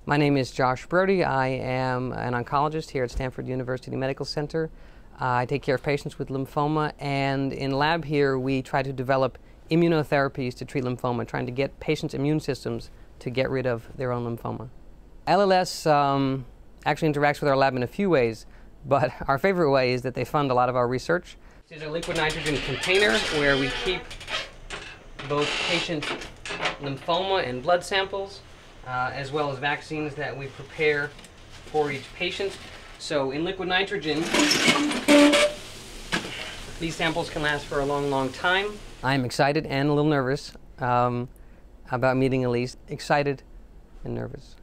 My name is Josh Brody. I am an oncologist here at Stanford University Medical Center. I take care of patients with lymphoma, and in lab here we try to develop immunotherapies to treat lymphoma, trying to get patients' immune systems to get rid of their own lymphoma. LLS actually interacts with our lab in a few ways, but our favorite way is that they fund a lot of our research. This is a liquid nitrogen container where we keep both patient lymphoma and blood samples, as well as vaccines that we prepare for each patient. So in liquid nitrogen, these samples can last for a long, long time. I'm excited and a little nervous about meeting Elise. Excited and nervous.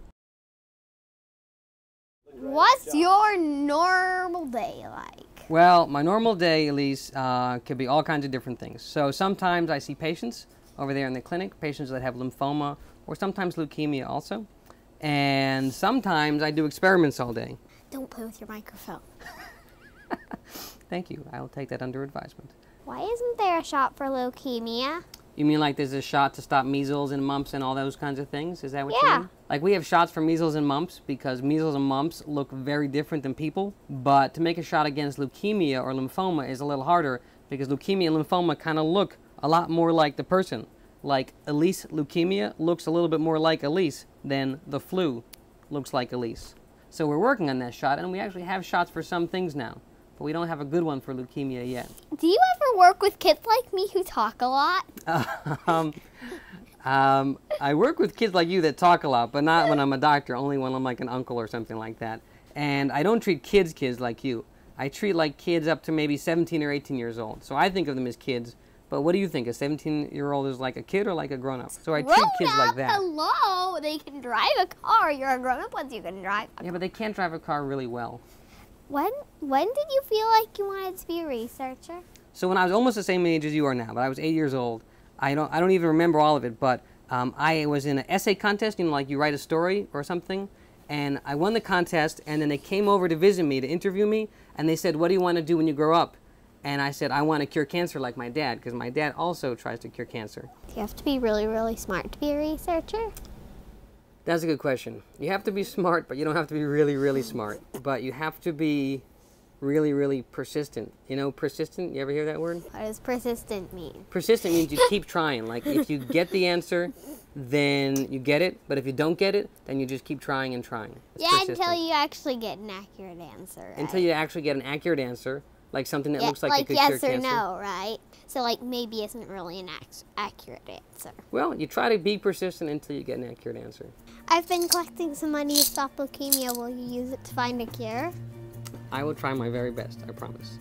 What's your normal day like? Well, my normal day, Elise, could be all kinds of different things. So sometimes I see patients over there in the clinic, patients that have lymphoma, or sometimes leukemia also. And sometimes I do experiments all day. Don't play with your microphone. Thank you. I will take that under advisement. Why isn't there a shot for leukemia? You mean like there's a shot to stop measles and mumps and all those kinds of things? Is that what you Yeah. mean? Like we have shots for measles and mumps because measles and mumps look very different than people. But to make a shot against leukemia or lymphoma is a little harder because leukemia and lymphoma kind of look a lot more like the person. Like Elise leukemia looks a little bit more like Elise than the flu looks like Elise. So we're working on that shot, and we actually have shots for some things now, but we don't have a good one for leukemia yet. Do you ever work with kids like me who talk a lot? I work with kids like you that talk a lot, but not when I'm a doctor, only when I'm like an uncle or something like that. And I don't treat kids like you. I treat like kids up to maybe 17 or 18 years old. So I think of them as kids. But what do you think? A 17-year-old is like a kid or like a grown-up? So I treat kids like that. Hello, they can drive a car. You're a grown-up once you can drive a car. Yeah, but they can't drive a car really well. When did you feel like you wanted to be a researcher? So when I was almost the same age as you are now, but I was 8 years old. I don't even remember all of it, but I was in an essay contest, you know, like you write a story or something, and I won the contest, and then they came over to visit me, to interview me, and they said, what do you want to do when you grow up? And I said, I want to cure cancer like my dad, because my dad also tries to cure cancer. Do you have to be really, really smart to be a researcher? That's a good question. You have to be smart, but you don't have to be really, really smart. But you have to be really, really persistent. You know, persistent? You ever hear that word? What does persistent mean? Persistent means you keep trying. Like, if you get the answer, then you get it. But if you don't get it, then you just keep trying and trying. It's persistent. Until you actually get an accurate answer, right? Until you actually get an accurate answer, like something that looks like it could cure yes or cancer. no, right? So like maybe isn't really an accurate answer. Well, you try to be persistent until you get an accurate answer. I've been collecting some money to stop leukemia. Will you use it to find a cure? I will try my very best, I promise.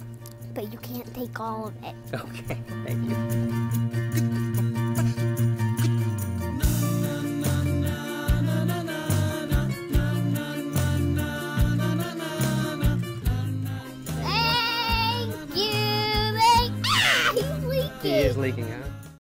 But you can't take all of it. Okay, thank you. Thank you. He's leaking. He is leaking, huh?